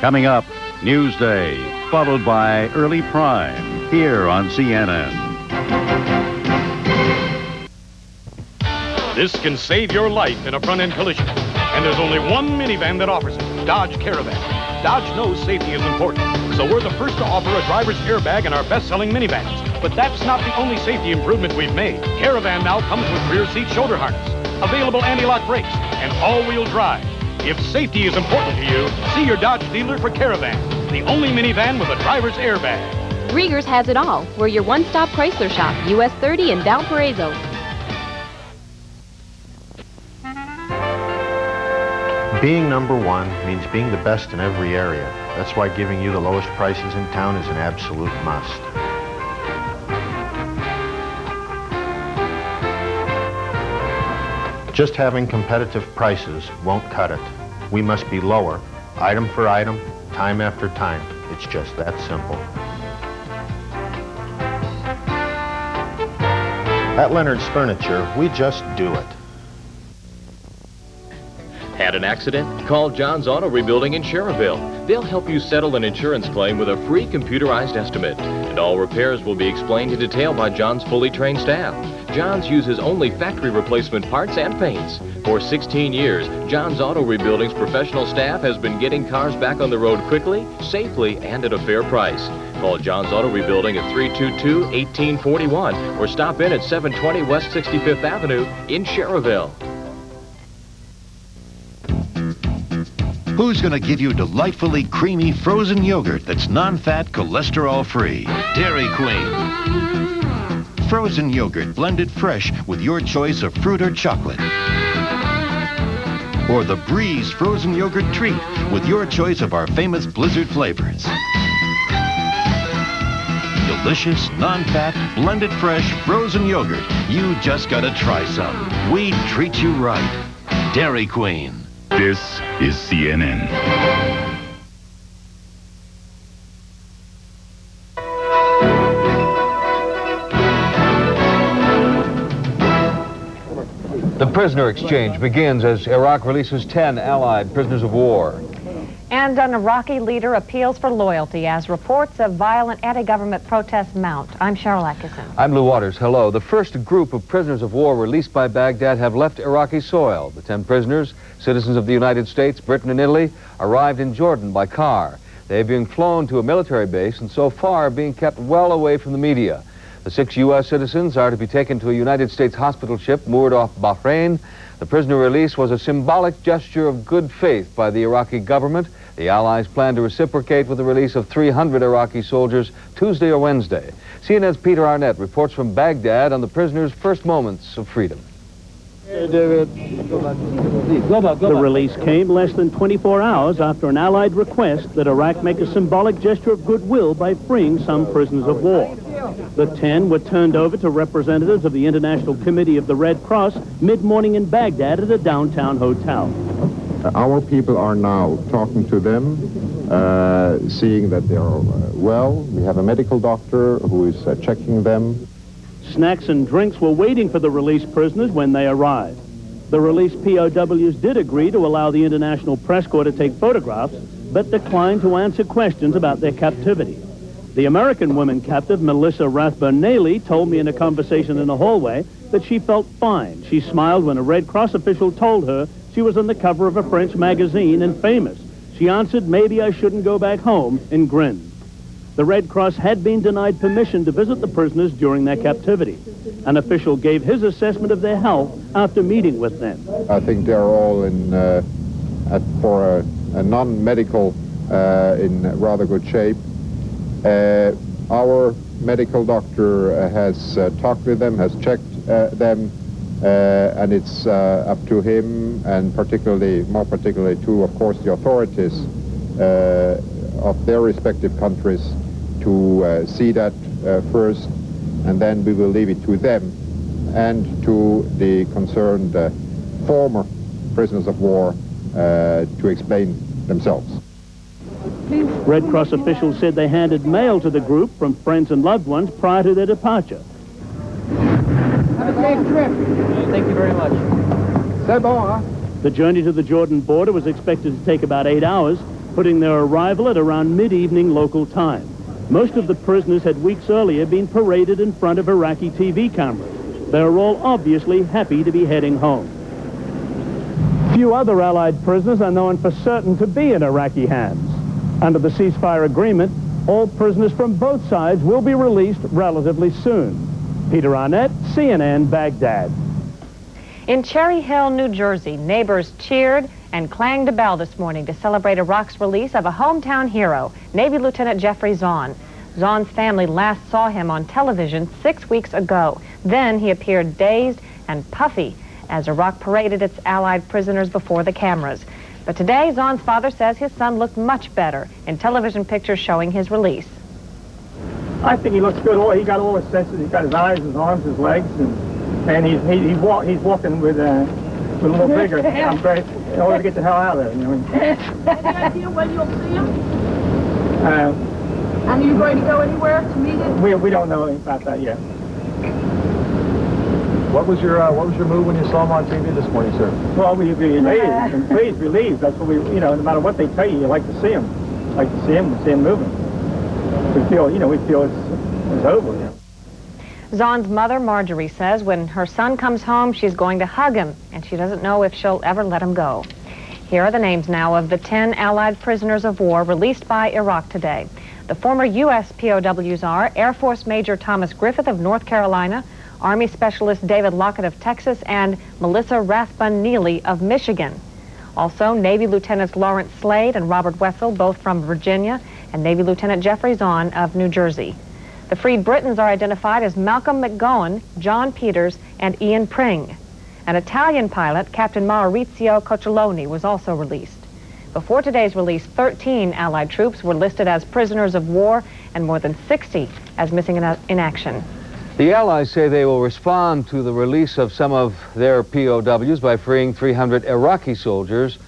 Coming up, Newsday, followed by Early Prime, here on CNN. This can save your life in a front-end collision. And there's only one minivan that offers it, Dodge Caravan. Dodge knows safety is important, so we're the first to offer a driver's airbag in our best-selling minivans. But that's not the only safety improvement we've made. Caravan now comes with rear seat shoulder harness, available anti-lock brakes, and all-wheel drive. If safety is important to you, see your Dodge dealer for Caravan, the only minivan with a driver's airbag. Rieger's has it all. We're your one-stop Chrysler shop, US 30 in Valparaiso. Being number one means being the best in every area. That's why giving you the lowest prices in town is an absolute must. Just having competitive prices won't cut it. We must be lower, item for item, time after time. It's just that simple. At Leonard's Furniture, we just do it. Had an accident? Call John's Auto Rebuilding in Cherryville. They'll help you settle an insurance claim with a free computerized estimate. And all repairs will be explained in detail by John's fully trained staff. John's uses only factory replacement parts and paints. For 16 years, John's Auto Rebuilding's professional staff has been getting cars back on the road quickly, safely, and at a fair price. Call John's Auto Rebuilding at 322-1841 or stop in at 720 West 65th Avenue in Cherryville. Who's going to give you delightfully creamy frozen yogurt that's non-fat, cholesterol-free? Dairy Queen. Frozen yogurt blended fresh with your choice of fruit or chocolate. Or the Breeze frozen yogurt treat with your choice of our famous Blizzard flavors. Delicious, non-fat, blended fresh frozen yogurt. You just got to try some. We treat you right. Dairy Queen. This is CNN. The prisoner exchange begins as Iraq releases 10 Allied prisoners of war. And an Iraqi leader appeals for loyalty as reports of violent anti-government protests mount. I'm Cheryl Atkinson. I'm Lou Waters. Hello. The first group of prisoners of war released by Baghdad have left Iraqi soil. The 10 prisoners, citizens of the United States, Britain, and Italy, arrived in Jordan by car. They're being flown to a military base and so far being kept well away from the media. The 6 U.S. citizens are to be taken to a United States hospital ship moored off Bahrain. The prisoner release was a symbolic gesture of good faith by the Iraqi government. The Allies plan to reciprocate with the release of 300 Iraqi soldiers Tuesday or Wednesday. CNN's Peter Arnett reports from Baghdad on the prisoners' first moments of freedom. The release came less than 24 hours after an Allied request that Iraq make a symbolic gesture of goodwill by freeing some prisoners of war. The 10 were turned over to representatives of the International Committee of the Red Cross mid-morning in Baghdad at a downtown hotel. Our people are now talking to them, seeing that they are well. We have a medical doctor who is checking them. Snacks and drinks were waiting for the released prisoners when they arrived. The released POWs did agree to allow the International Press Corps to take photographs, but declined to answer questions about their captivity. The American woman captive, Melissa Rathbone-Naley, told me in a conversation in the hallway that she felt fine. She smiled when a Red Cross official told her she was on the cover of a French magazine and famous. She answered, "Maybe I shouldn't go back home," and grinned. The Red Cross had been denied permission to visit the prisoners during their captivity. An official gave his assessment of their health after meeting with them. I think they're all for a non-medical in rather good shape. Our medical doctor has talked with them, has checked them, and it's up to him, and more particularly to, of course, the authorities of their respective countries to see that first, and then we will leave it to them and to the concerned former prisoners of war to explain themselves. Red Cross officials said they handed mail to the group from friends and loved ones prior to their departure. Have a safe trip. Thank you very much. C'est bon, huh? The journey to the Jordan border was expected to take about 8 hours. putting their arrival at around mid-evening local time. Most of the prisoners had weeks earlier been paraded in front of Iraqi TV cameras. They are all obviously happy to be heading home. Few other Allied prisoners are known for certain to be in Iraqi hands. Under the ceasefire agreement, all prisoners from both sides will be released relatively soon. Peter Arnett, CNN, Baghdad. In Cherry Hill, New Jersey, neighbors cheered and clanged a bell this morning to celebrate Iraq's release of a hometown hero, Navy Lieutenant Jeffrey Zahn. Zahn's family last saw him on television 6 weeks ago. Then he appeared dazed and puffy as Iraq paraded its Allied prisoners before the cameras. But today, Zahn's father says his son looked much better in television pictures showing his release. I think he looks good. He got all his senses. He's got his eyes, his arms, his legs, and he's walking with a little bigger. I'm great in order to get the hell out of there. You know? Any idea when you'll see him? And are you going to go anywhere to meet him? We don't know about that yet. What was your mood when you saw him on TV this morning, sir? Well, we'd be elated and pleased, relieved. That's what no matter what they tell you, you like to see him. Like to see him moving. We feel it's over. You know? Zahn's mother, Marjorie, says when her son comes home, she's going to hug him, and she doesn't know if she'll ever let him go. Here are the names now of the 10 Allied prisoners of war released by Iraq today. The former U.S. POWs are Air Force Major Thomas Griffith of North Carolina, Army Specialist David Lockett of Texas, and Melissa Rathbun Neely of Michigan. Also, Navy Lieutenants Lawrence Slade and Robert Wessel, both from Virginia, and Navy Lieutenant Jeffrey Zahn of New Jersey. The freed Britons are identified as Malcolm McGowan, John Peters, and Ian Pring. An Italian pilot, Captain Maurizio Coccioloni, was also released. Before today's release, 13 Allied troops were listed as prisoners of war and more than 60 as missing in action. The Allies say they will respond to the release of some of their POWs by freeing 300 Iraqi soldiers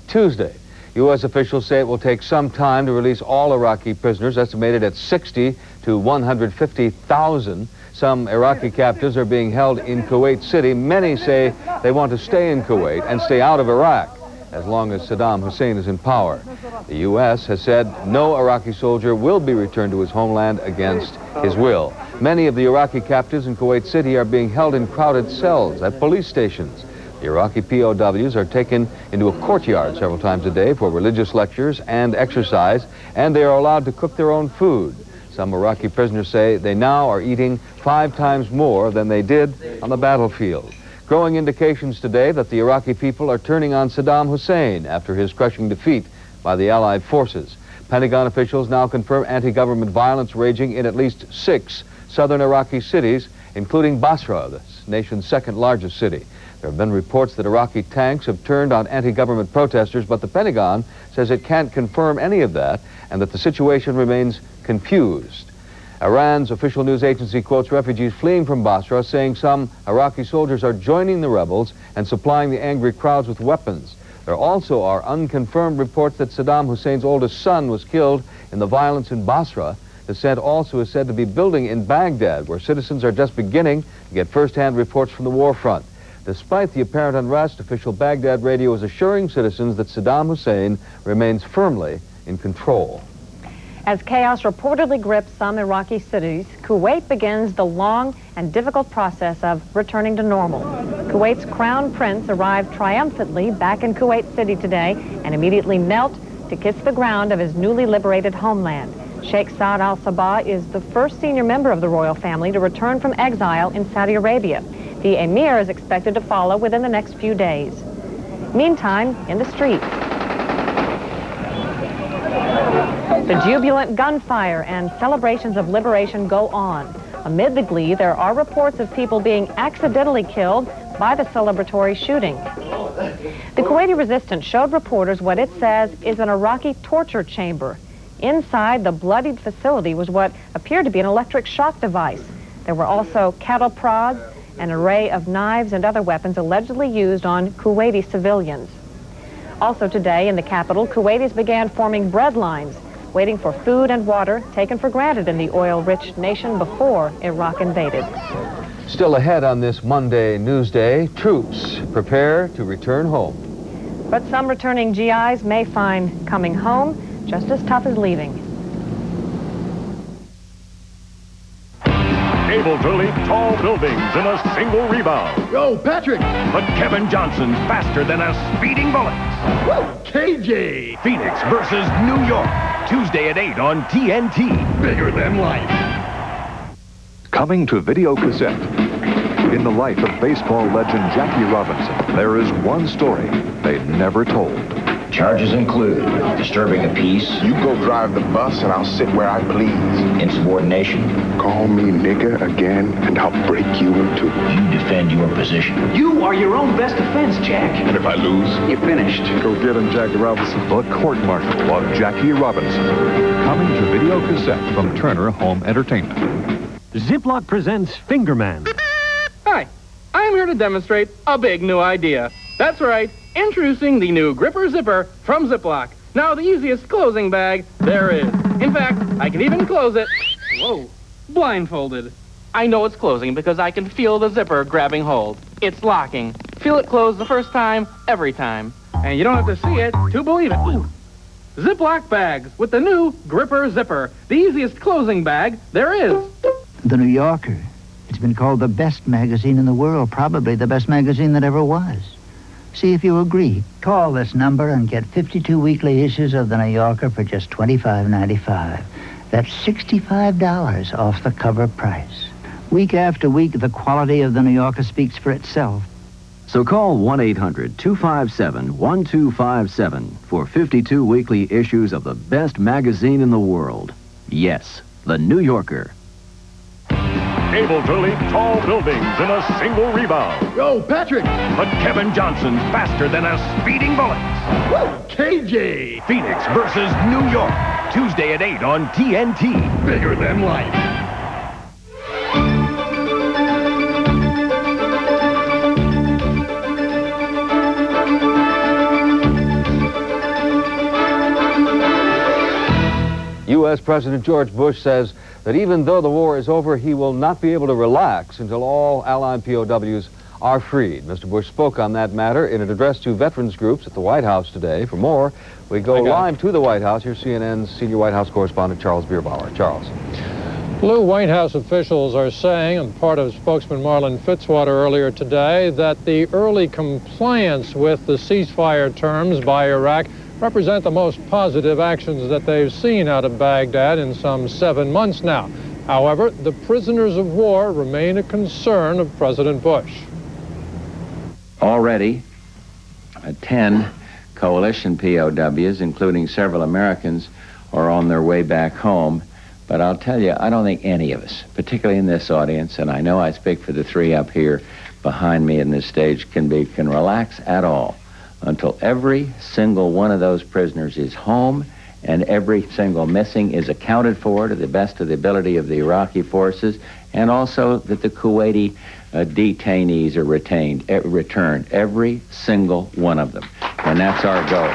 Tuesday. U.S. officials say it will take some time to release all Iraqi prisoners, estimated at 60 to 150,000. Some Iraqi captives are being held in Kuwait City. Many say they want to stay in Kuwait and stay out of Iraq as long as Saddam Hussein is in power. The U.S. has said no Iraqi soldier will be returned to his homeland against his will. Many of the Iraqi captives in Kuwait City are being held in crowded cells at police stations. The Iraqi POWs are taken into a courtyard several times a day for religious lectures and exercise, and they are allowed to cook their own food. Some Iraqi prisoners say they now are eating 5 times more than they did on the battlefield. Growing indications today that the Iraqi people are turning on Saddam Hussein after his crushing defeat by the Allied forces. Pentagon officials now confirm anti-government violence raging in at least 6 southern Iraqi cities, including Basra, the nation's second largest city. There have been reports that Iraqi tanks have turned on anti-government protesters, but the Pentagon says it can't confirm any of that and that the situation remains confused. Iran's official news agency quotes refugees fleeing from Basra, saying some Iraqi soldiers are joining the rebels and supplying the angry crowds with weapons. There also are unconfirmed reports that Saddam Hussein's oldest son was killed in the violence in Basra. Dissent also is said to be building in Baghdad, where citizens are just beginning to get first-hand reports from the war front. Despite the apparent unrest, official Baghdad radio is assuring citizens that Saddam Hussein remains firmly in control. As chaos reportedly grips some Iraqi cities, Kuwait begins the long and difficult process of returning to normal. Kuwait's crown prince arrived triumphantly back in Kuwait City today and immediately knelt to kiss the ground of his newly liberated homeland. Sheikh Saad Al Sabah is the first senior member of the royal family to return from exile in Saudi Arabia. The emir is expected to follow within the next few days. Meantime, in the streets, the jubilant gunfire and celebrations of liberation go on. Amid the glee, there are reports of people being accidentally killed by the celebratory shooting. The Kuwaiti resistance showed reporters what it says is an Iraqi torture chamber. Inside the bloodied facility was what appeared to be an electric shock device. There were also cattle prods, an array of knives and other weapons allegedly used on Kuwaiti civilians. Also today in the capital, Kuwaitis began forming bread lines, waiting for food and water taken for granted in the oil-rich nation before Iraq invaded. Still ahead on this Monday news day, troops prepare to return home. But some returning GIs may find coming home just as tough as leaving. Able to leap tall buildings in a single rebound. Yo, Patrick! But Kevin Johnson's faster than a speeding bullet. Woo! KJ! Phoenix versus New York. Tuesday at 8 on TNT. Bigger than life. Coming to video cassette. In the life of baseball legend Jackie Robinson, there is one story they never told. Charges include disturbing the peace. You go drive the bus and I'll sit where I please. Insubordination. Call me nigger again and I'll break you in two. You defend your position. You are your own best defense, Jack. And if I lose? You're finished. Go get him, Jackie Robinson. The court-martial of Jackie Robinson. Coming to video cassette from Turner Home Entertainment. Ziploc presents Fingerman. Hi, I'm here to demonstrate a big new idea. That's right, introducing the new Gripper Zipper from Ziploc. Now the easiest closing bag there is. In fact, I can even close it, whoa, blindfolded. I know it's closing because I can feel the zipper grabbing hold. It's locking. Feel it close the first time, every time. And you don't have to see it to believe it. Ooh. Ziploc bags with the new Gripper Zipper. The easiest closing bag there is. The New Yorker. It's been called the best magazine in the world, probably the best magazine that ever was. See if you agree. Call this number and get 52 weekly issues of the New Yorker for just $25.95. That's $65 off the cover price. Week after week, the quality of the New Yorker speaks for itself. So call 1-800-257-1257 for 52 weekly issues of the best magazine in the world. Yes, the New Yorker. Able to leap tall buildings in a single rebound. Yo, Patrick! But Kevin Johnson's faster than a speeding bullet. Woo! KJ! Phoenix versus New York. Tuesday at 8 on TNT. Bigger than life. U.S. President George Bush says that even though the war is over, he will not be able to relax until all Allied POWs are freed. Mr. Bush spoke on that matter in an address to veterans groups at the White House today. For more, we go live to the White House. Here's CNN's senior White House correspondent, Charles Bierbauer. Charles. Blue White House officials are saying, and part of spokesman Marlin Fitzwater earlier today, that the early compliance with the ceasefire terms by Iraq represent the most positive actions that they've seen out of Baghdad in some 7 months now. However, the prisoners of war remain a concern of President Bush. Already, 10 coalition POWs, including several Americans, are on their way back home. But I'll tell you, I don't think any of us, particularly in this audience, and I know I speak for the three up here behind me in this stage, can relax at all until every single one of those prisoners is home and every single missing is accounted for to the best of the ability of the Iraqi forces, and also that the Kuwaiti detainees are returned, every single one of them. And that's our goal.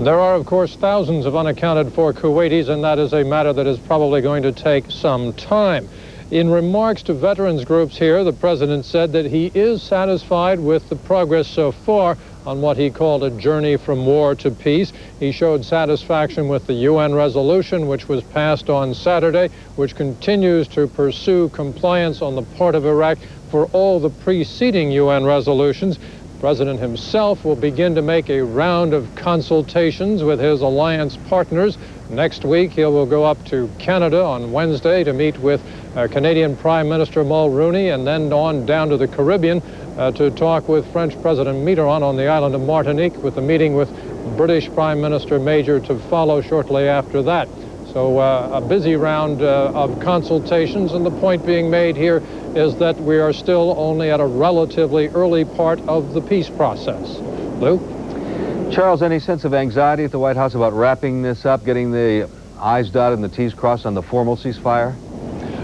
There are, of course, thousands of unaccounted for Kuwaitis, and that is a matter that is probably going to take some time. In remarks to veterans groups here, the president said that he is satisfied with the progress so far on what he called a journey from war to peace. He showed satisfaction with the UN resolution, which was passed on Saturday, which continues to pursue compliance on the part of Iraq for all the preceding UN resolutions. The president himself will begin to make a round of consultations with his alliance partners. Next week, he will go up to Canada on Wednesday to meet with Canadian Prime Minister Mulroney, and then on down to the Caribbean to talk with French President Mitterrand on the island of Martinique, with a meeting with British Prime Minister Major to follow shortly after that. So a busy round of consultations, and the point being made here is that we are still only at a relatively early part of the peace process. Lou? Charles, any sense of anxiety at the White House about wrapping this up, getting the I's dotted and the T's crossed on the formal ceasefire?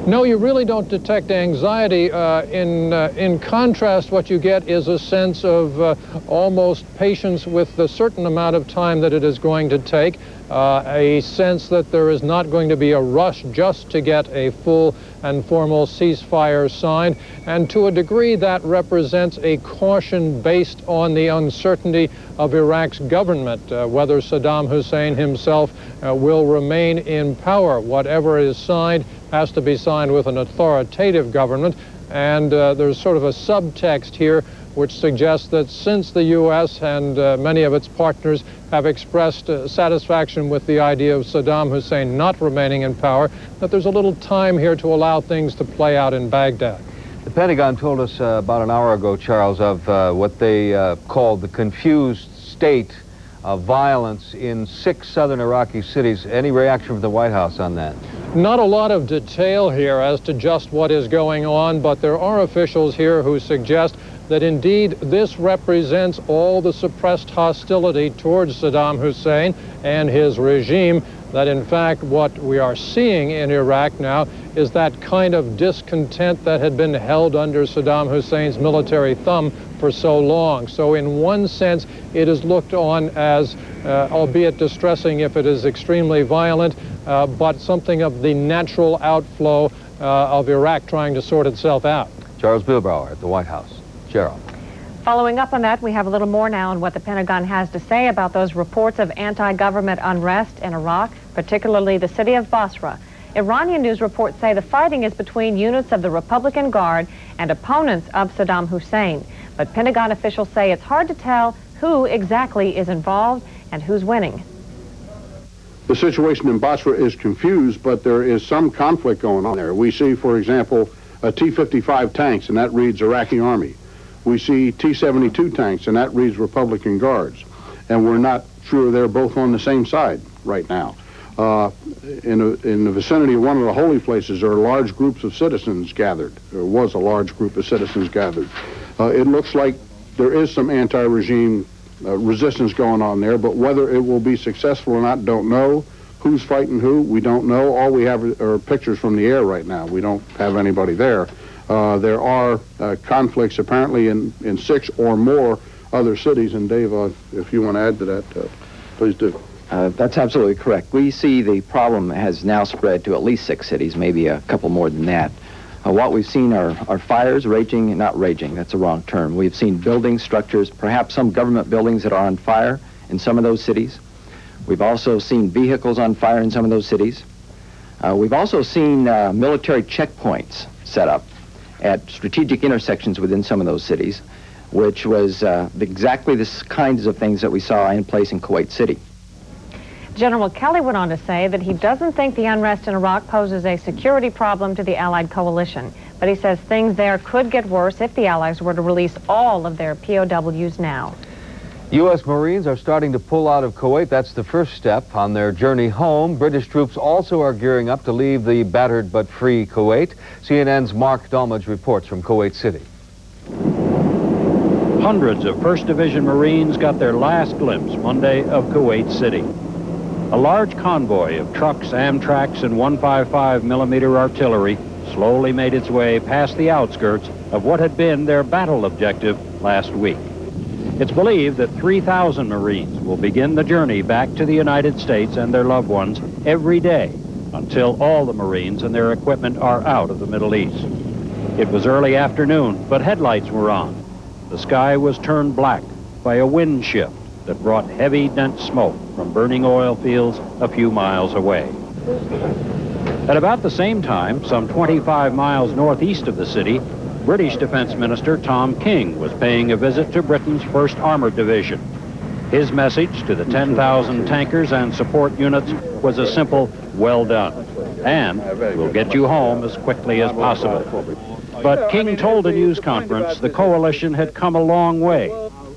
No, you really don't detect anxiety. In contrast, what you get is a sense of almost patience with the certain amount of time that it is going to take. a sense that there is not going to be a rush just to get a full and formal ceasefire signed, and to a degree that represents a caution based on the uncertainty of Iraq's government, whether Saddam Hussein himself will remain in power. Whatever is signed has to be signed with an authoritative government, and there's sort of a subtext here which suggests that since the U.S. and many of its partners have expressed satisfaction with the idea of Saddam Hussein not remaining in power, that there's a little time here to allow things to play out in Baghdad. The Pentagon told us about an hour ago, Charles, of what they called the confused state of violence in 6 southern Iraqi cities. Any reaction from the White House on that? Not a lot of detail here as to just what is going on, but there are officials here who suggest that indeed this represents all the suppressed hostility towards Saddam Hussein and his regime, that in fact what we are seeing in Iraq now is that kind of discontent that had been held under Saddam Hussein's military thumb for so long. So in one sense, it is looked on as, albeit distressing if it is extremely violent, but something of the natural outflow of Iraq trying to sort itself out. Charles Bilbrower at the White House. Gerald. Following up on that, we have a little more now on what the Pentagon has to say about those reports of anti-government unrest in Iraq, particularly the city of Basra. Iranian news reports say the fighting is between units of the Republican Guard and opponents of Saddam Hussein. But Pentagon officials say it's hard to tell who exactly is involved and who's winning. The situation in Basra is confused, but there is some conflict going on there. We see, for example, T-55 tanks, and that reads Iraqi Army. We see T-72 tanks, and that reads Republican Guards. And we're not sure they're both on the same side right now. In the vicinity of one of the holy places, there are large groups of citizens gathered. There was a large group of citizens gathered. It looks like there is some anti-regime resistance going on there, but whether it will be successful or not, don't know. Who's fighting who, we don't know. All we have are pictures from the air right now. We don't have anybody there. There are conflicts apparently in 6 or more other cities. And Dave, if you want to add to that, please do. That's absolutely correct. We see the problem has now spread to at least 6 cities, maybe a couple more than that. What we've seen are fires raging, not raging, that's the wrong term. We've seen buildings, structures, perhaps some government buildings that are on fire in some of those cities. We've also seen vehicles on fire in some of those cities. We've also seen military checkpoints set up at strategic intersections within some of those cities, which was exactly the kinds of things that we saw in place in Kuwait City. General Kelly went on to say that he doesn't think the unrest in Iraq poses a security problem to the Allied coalition, but he says things there could get worse if the Allies were to release all of their POWs now. U.S. Marines are starting to pull out of Kuwait. That's the first step on their journey home. British troops also are gearing up to leave the battered but free Kuwait. CNN's Mark Dolmage reports from Kuwait City. Hundreds of 1st Division Marines got their last glimpse Monday of Kuwait City. A large convoy of trucks, Amtraks, and 155mm artillery slowly made its way past the outskirts of what had been their battle objective last week. It's believed that 3,000 Marines will begin the journey back to the United States and their loved ones every day until all the Marines and their equipment are out of the Middle East. It was early afternoon, but headlights were on. The sky was turned black by a wind shift that brought heavy, dense smoke from burning oil fields a few miles away. At about the same time, some 25 miles northeast of the city, British Defense Minister Tom King was paying a visit to Britain's 1st Armored Division. His message to the 10,000 tankers and support units was a simple, well done, and we'll get you home as quickly as possible. But King told a news conference the coalition had come a long way,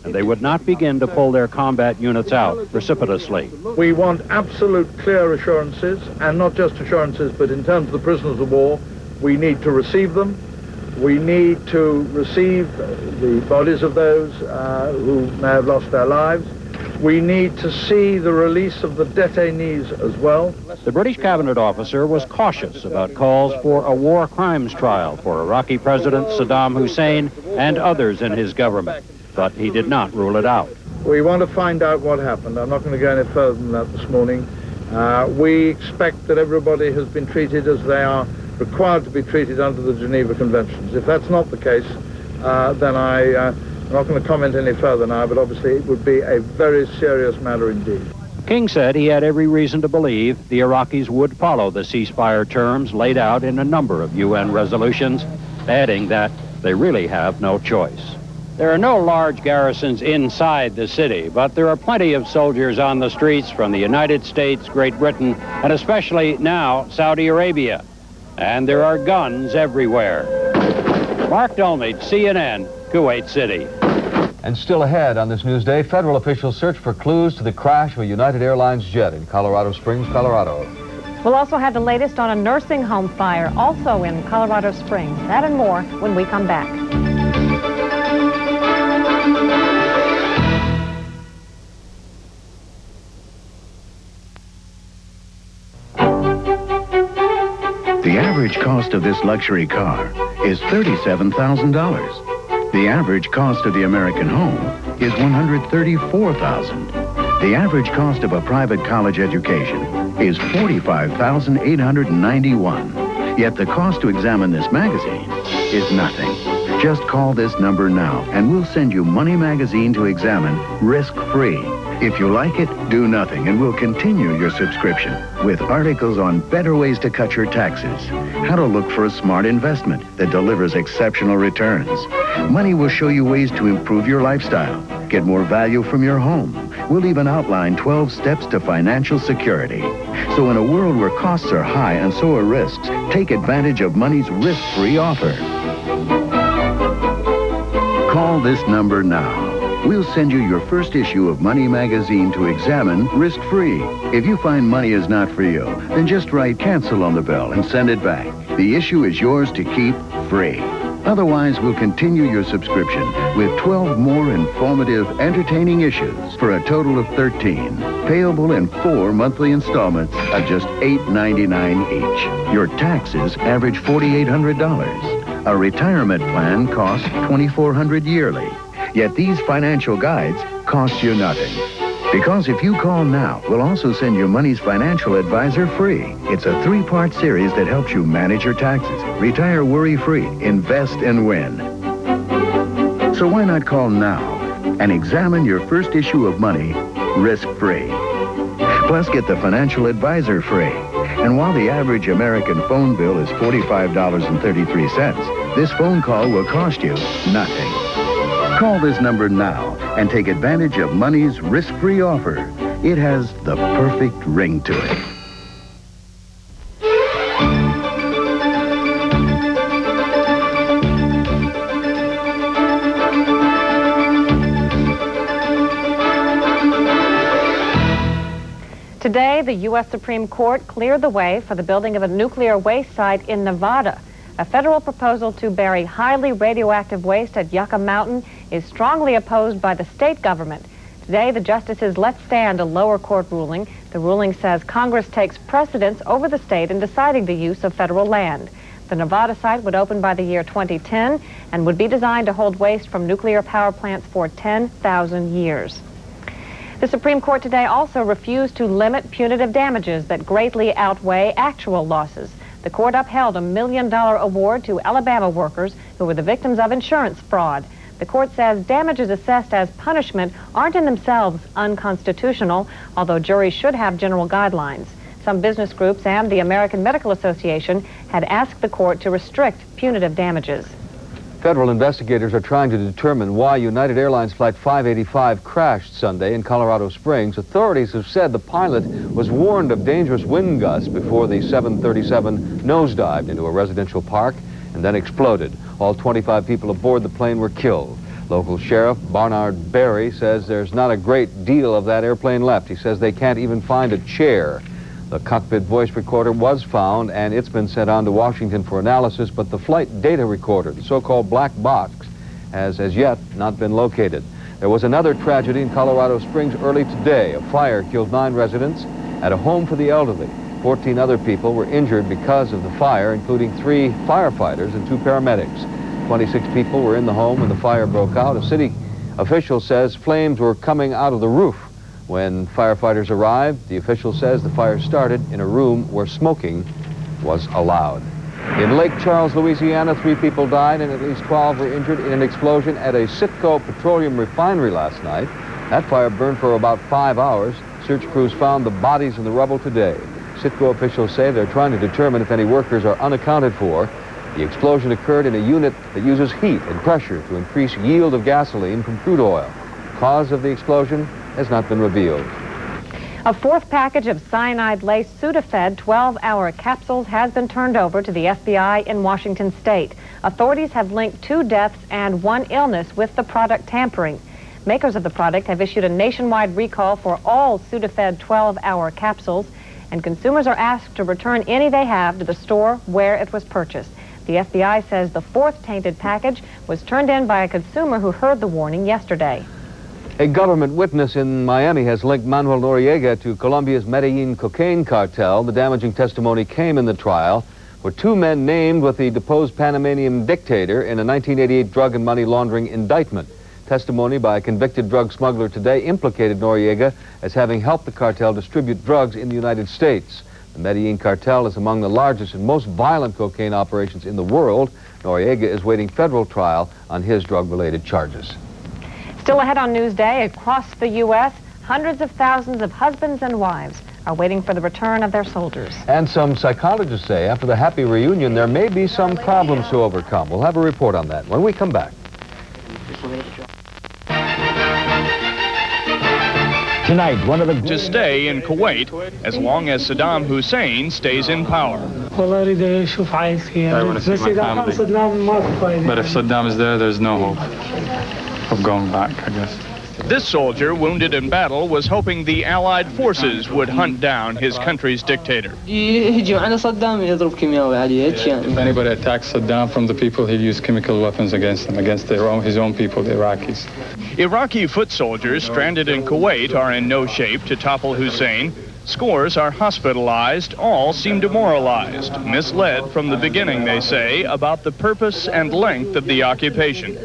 and they would not begin to pull their combat units out precipitously. We want absolute clear assurances, and not just assurances, but in terms of the prisoners of war, we need to receive them. We need to receive the bodies of those who may have lost their lives. We need to see the release of the detainees as well. The British cabinet officer was cautious about calls for a war crimes trial for Iraqi President Saddam Hussein and others in his government, but he did not rule it out. We want to find out what happened. I'm not going to go any further than that this morning. We expect that everybody has been treated as they are required to be treated under the Geneva Conventions. If that's not the case, then I'm not going to comment any further now, but obviously it would be a very serious matter indeed. King said he had every reason to believe the Iraqis would follow the ceasefire terms laid out in a number of UN resolutions, adding that they really have no choice. There are no large garrisons inside the city, but there are plenty of soldiers on the streets from the United States, Great Britain, and especially now Saudi Arabia. And there are guns everywhere. Mark Dolmage, CNN, Kuwait City. And still ahead on this news day, federal officials search for clues to the crash of a United Airlines jet in Colorado Springs, Colorado. We'll also have the latest on a nursing home fire, also in Colorado Springs. That and more when we come back. The average cost of this luxury car is $37,000. The average cost of the American home is $134,000. The average cost of a private college education is $45,891. Yet the cost to examine this magazine is nothing. Just call this number now and we'll send you Money Magazine to examine risk-free. If you like it, do nothing and we'll continue your subscription with articles on better ways to cut your taxes, how to look for a smart investment that delivers exceptional returns. Money will show you ways to improve your lifestyle, get more value from your home. We'll even outline 12 steps to financial security. So in a world where costs are high and so are risks, take advantage of Money's risk-free offer. Call this number now. We'll send you your first issue of Money Magazine to examine risk-free. If you find Money is not for you, then just write cancel on the bill and send it back. The issue is yours to keep free. Otherwise, we'll continue your subscription with 12 more informative, entertaining issues for a total of 13, payable in 4 monthly installments of just $8.99 each. Your taxes average $4,800. A retirement plan costs $2,400 yearly. Yet these financial guides cost you nothing. Because if you call now, we'll also send you Money's Financial Advisor free. It's a 3-part series that helps you manage your taxes, retire worry-free, invest and win. So why not call now and examine your first issue of Money risk-free? Plus get the Financial Advisor free. And while the average American phone bill is $45.33, this phone call will cost you nothing. Call this number now and take advantage of Money's risk-free offer. It has the perfect ring to it. Today, the U.S. Supreme Court cleared the way for the building of a nuclear waste site in Nevada. A federal proposal to bury highly radioactive waste at Yucca Mountain is strongly opposed by the state government. Today, the justices let stand a lower court ruling. The ruling says Congress takes precedence over the state in deciding the use of federal land. The Nevada site would open by the year 2010 and would be designed to hold waste from nuclear power plants for 10,000 years. The Supreme Court today also refused to limit punitive damages that greatly outweigh actual losses. The court upheld a $1 million award to Alabama workers who were the victims of insurance fraud. The court says damages assessed as punishment aren't in themselves unconstitutional, although juries should have general guidelines. Some business groups and the American Medical Association had asked the court to restrict punitive damages. Federal investigators are trying to determine why United Airlines Flight 585 crashed Sunday in Colorado Springs. Authorities have said the pilot was warned of dangerous wind gusts before the 737 nosedived into a residential park and then exploded. All 25 people aboard the plane were killed. Local Sheriff Barnard Berry says there's not a great deal of that airplane left. He says they can't even find a chair. The cockpit voice recorder was found, and it's been sent on to Washington for analysis, but the flight data recorder, the so-called black box, has as yet not been located. There was another tragedy in Colorado Springs early today. A fire killed 9 residents at a home for the elderly. 14 other people were injured because of the fire, including 3 firefighters and 2 paramedics. 26 people were in the home when the fire broke out. A city official says flames were coming out of the roof When firefighters arrived, the official says the fire started in a room where smoking was allowed. In Lake Charles, Louisiana, 3 people died and at least 12 were injured in an explosion at a Citgo petroleum refinery last night. That fire burned for about 5 hours. Search crews found the bodies in the rubble today. Citgo officials say they're trying to determine if any workers are unaccounted for. The explosion occurred in a unit that uses heat and pressure to increase yield of gasoline from crude oil. The cause of the explosion has not been revealed. A 4th package of cyanide-laced Sudafed 12-hour capsules has been turned over to the FBI in Washington state. Authorities have linked 2 deaths and 1 illness with the product tampering. Makers of the product have issued a nationwide recall for all Sudafed 12-hour capsules, and consumers are asked to return any they have to the store where it was purchased. The FBI says the 4th tainted package was turned in by a consumer who heard the warning yesterday. A government witness in Miami has linked Manuel Noriega to Colombia's Medellin cocaine cartel. The damaging testimony came in the trial where 2 men named with the deposed Panamanian dictator in a 1988 drug and money laundering indictment. Testimony by a convicted drug smuggler today implicated Noriega as having helped the cartel distribute drugs in the United States. The Medellin cartel is among the largest and most violent cocaine operations in the world. Noriega is waiting federal trial on his drug-related charges. Still ahead on Newsday, across the U.S., hundreds of thousands of husbands and wives are waiting for the return of their soldiers. And some psychologists say after the happy reunion, there may be some problems to overcome. We'll have a report on that when we come back. Tonight, one of the... To stay in Kuwait as long as Saddam Hussein stays in power. I want to see my family. But if Saddam is there, there's no hope of going back, I guess. This soldier, wounded in battle, was hoping the Allied forces would hunt down his country's dictator. If anybody attacks Saddam from the people, he'll use chemical weapons against them, against his own people, the Iraqis. Iraqi foot soldiers stranded in Kuwait are in no shape to topple Hussein. Scores are hospitalized. All seem demoralized, misled from the beginning, they say, about the purpose and length of the occupation.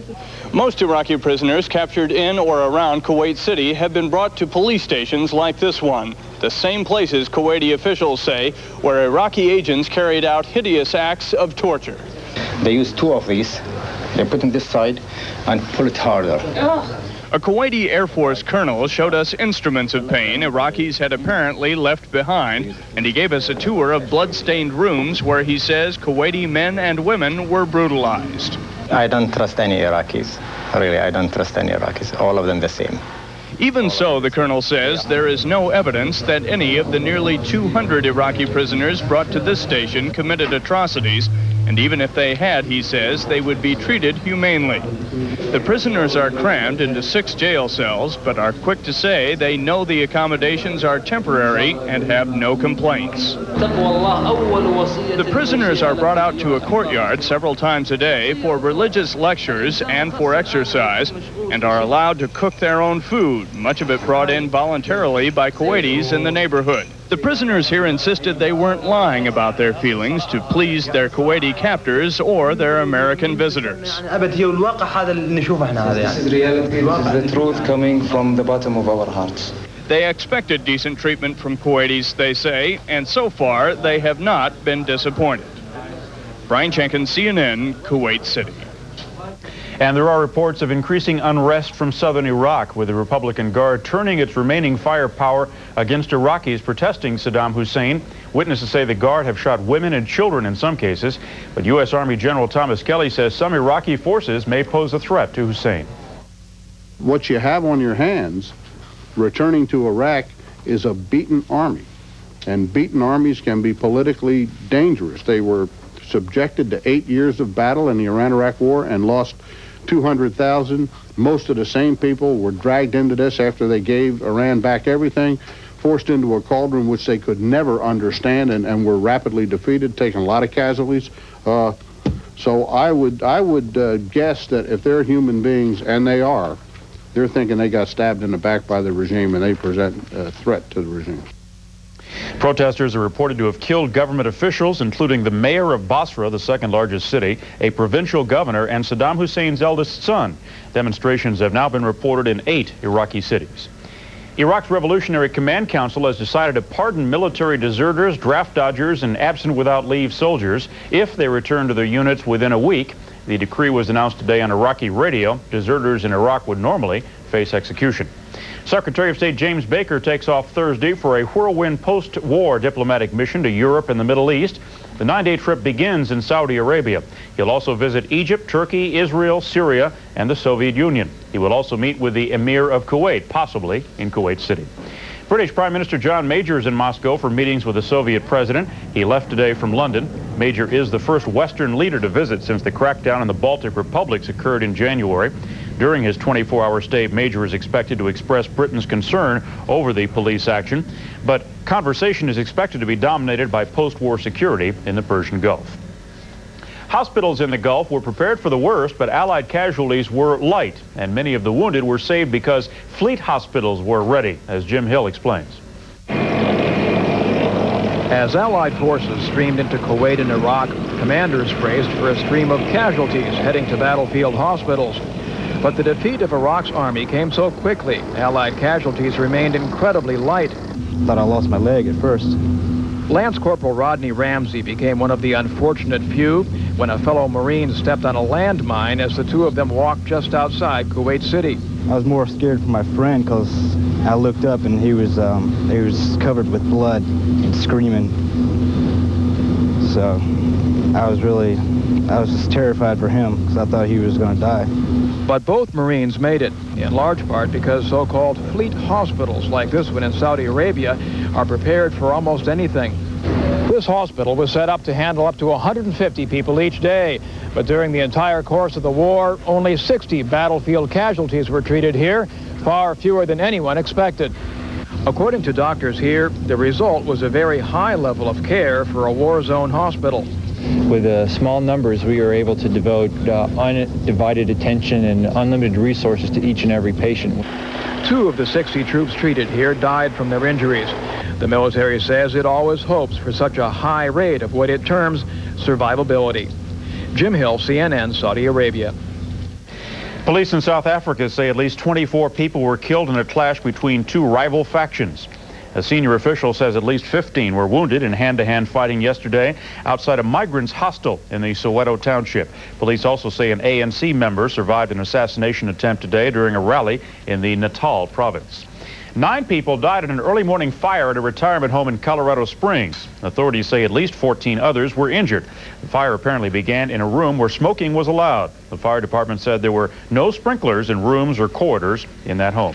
Most Iraqi prisoners captured in or around Kuwait City have been brought to police stations like this one, the same places Kuwaiti officials say where Iraqi agents carried out hideous acts of torture. They use 2 of these. They put them this side and pull it harder. A Kuwaiti Air Force colonel showed us instruments of pain Iraqis had apparently left behind, and he gave us a tour of blood-stained rooms where he says Kuwaiti men and women were brutalized. I don't trust any Iraqis. Really, I don't trust any Iraqis. All of them the same. Even so, the colonel says there is no evidence that any of the nearly 200 Iraqi prisoners brought to this station committed atrocities, and even if they had, he says, they would be treated humanely. The prisoners are crammed into 6 jail cells, but are quick to say they know the accommodations are temporary and have no complaints. The prisoners are brought out to a courtyard several times a day for religious lectures and for exercise, and are allowed to cook their own food, much of it brought in voluntarily by Kuwaitis in the neighborhood. The prisoners here insisted they weren't lying about their feelings to please their Kuwaiti captors or their American visitors. This is reality. This is the truth coming from the bottom of our hearts. They expected decent treatment from Kuwaitis, they say, and so far they have not been disappointed. Brian Chenkin, CNN, Kuwait City. And there are reports of increasing unrest from southern Iraq, with the Republican Guard turning its remaining firepower against Iraqis protesting Saddam Hussein. Witnesses say the Guard have shot women and children in some cases, but U.S. Army General Thomas Kelly says some Iraqi forces may pose a threat to Hussein. What you have on your hands, returning to Iraq, is a beaten army. And beaten armies can be politically dangerous. They were subjected to 8 years of battle in the Iran-Iraq War and lost 200,000. Most of the same people were dragged into this after they gave Iran back everything, forced into a cauldron which they could never understand, and were rapidly defeated, taking a lot of casualties. So I would guess that if they're human beings, and they are, they're thinking they got stabbed in the back by the regime and they present a threat to the regime. Protesters are reported to have killed government officials, including the mayor of Basra, the second largest city, a provincial governor, and Saddam Hussein's eldest son. Demonstrations have now been reported in 8 Iraqi cities. Iraq's Revolutionary Command Council has decided to pardon military deserters, draft dodgers, and absent without leave soldiers if they return to their units within a week. The decree was announced today on Iraqi radio. Deserters in Iraq would normally face execution. Secretary of State James Baker takes off Thursday for a whirlwind post-war diplomatic mission to Europe and the Middle East. The 9-day trip begins in Saudi Arabia. He'll also visit Egypt, Turkey, Israel, Syria, and the Soviet Union. He will also meet with the Emir of Kuwait, possibly in Kuwait City. British Prime Minister John Major is in Moscow for meetings with the Soviet president. He left today from London. Major is the first Western leader to visit since the crackdown in the Baltic republics occurred in January. During his 24-hour stay, Major is expected to express Britain's concern over the police action, but conversation is expected to be dominated by post-war security in the Persian Gulf. Hospitals in the Gulf were prepared for the worst, but Allied casualties were light, and many of the wounded were saved because fleet hospitals were ready, as Jim Hill explains. As Allied forces streamed into Kuwait and Iraq, commanders braced for a stream of casualties heading to battlefield hospitals. But the defeat of Iraq's army came so quickly, Allied casualties remained incredibly light. Thought I lost my leg at first. Lance Corporal Rodney Ramsey became one of the unfortunate few when a fellow Marine stepped on a landmine as the two of them walked just outside Kuwait City. I was more scared for my friend because I looked up and he was covered with blood and screaming. So I was just terrified for him because I thought he was going to die. But both Marines made it, in large part because so-called fleet hospitals like this one in Saudi Arabia are prepared for almost anything. This hospital was set up to handle up to 150 people each day, but during the entire course of the war, only 60 battlefield casualties were treated here, far fewer than anyone expected. According to doctors here, the result was a very high level of care for a war zone hospital. With small numbers, we were able to devote undivided attention and unlimited resources to each and every patient. 2 of the 60 troops treated here died from their injuries. The military says it always hopes for such a high rate of what it terms survivability. Jim Hill, CNN, Saudi Arabia. Police in South Africa say at least 24 people were killed in a clash between 2 rival factions. A senior official says at least 15 were wounded in hand-to-hand fighting yesterday outside a migrants' hostel in the Soweto township. Police also say an ANC member survived an assassination attempt today during a rally in the Natal province. 9 people died in an early morning fire at a retirement home in Colorado Springs. Authorities say at least 14 others were injured. The fire apparently began in a room where smoking was allowed. The fire department said there were no sprinklers in rooms or corridors in that home.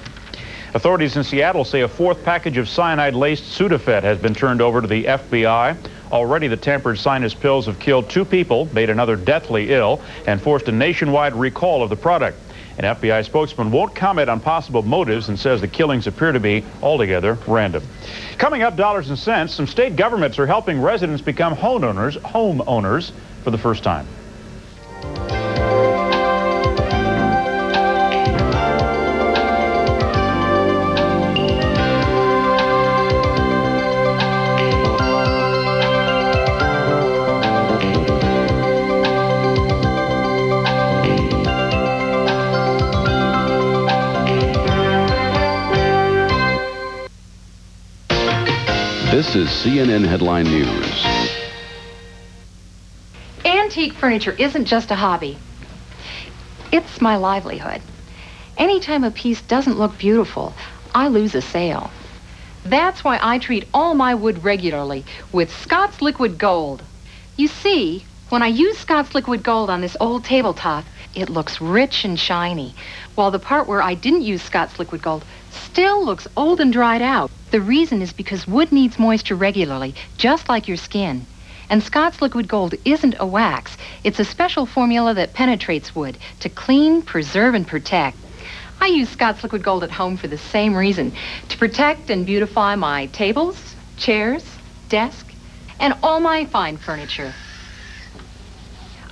Authorities in Seattle say a 4th package of cyanide-laced Sudafed has been turned over to the FBI. Already, the tampered sinus pills have killed 2 people, made another deathly ill, and forced a nationwide recall of the product. An FBI spokesman won't comment on possible motives and says the killings appear to be altogether random. Coming up, dollars and cents, some state governments are helping residents become homeowners for the first time. This is CNN Headline News. Antique furniture isn't just a hobby. It's my livelihood. Anytime a piece doesn't look beautiful, I lose a sale. That's why I treat all my wood regularly with Scott's Liquid Gold. You see, when I use Scott's Liquid Gold on this old tabletop, it looks rich and shiny, while the part where I didn't use Scott's Liquid Gold still looks old and dried out. The reason is because wood needs moisture regularly, just like your skin. And Scott's Liquid Gold isn't a wax. It's a special formula that penetrates wood to clean, preserve, and protect. I use Scott's Liquid Gold at home for the same reason, to protect and beautify my tables, chairs, desk, and all my fine furniture.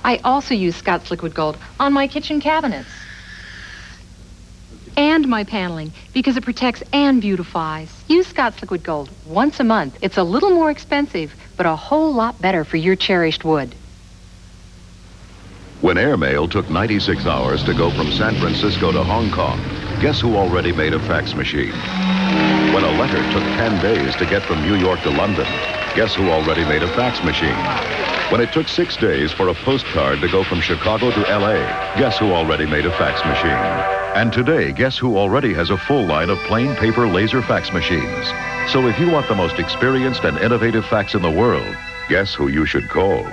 I also use Scott's Liquid Gold on my kitchen cabinets and my paneling because it protects and beautifies. Use Scott's Liquid Gold once a month. It's a little more expensive, but a whole lot better for your cherished wood. When airmail took 96 hours to go from San Francisco to Hong Kong, guess who already made a fax machine? When a letter took 10 days to get from New York to London, guess who already made a fax machine? When it took 6 days for a postcard to go from Chicago to L.A., guess who already made a fax machine? And today, guess who already has a full line of plain paper laser fax machines? So if you want the most experienced and innovative fax in the world, guess who you should call?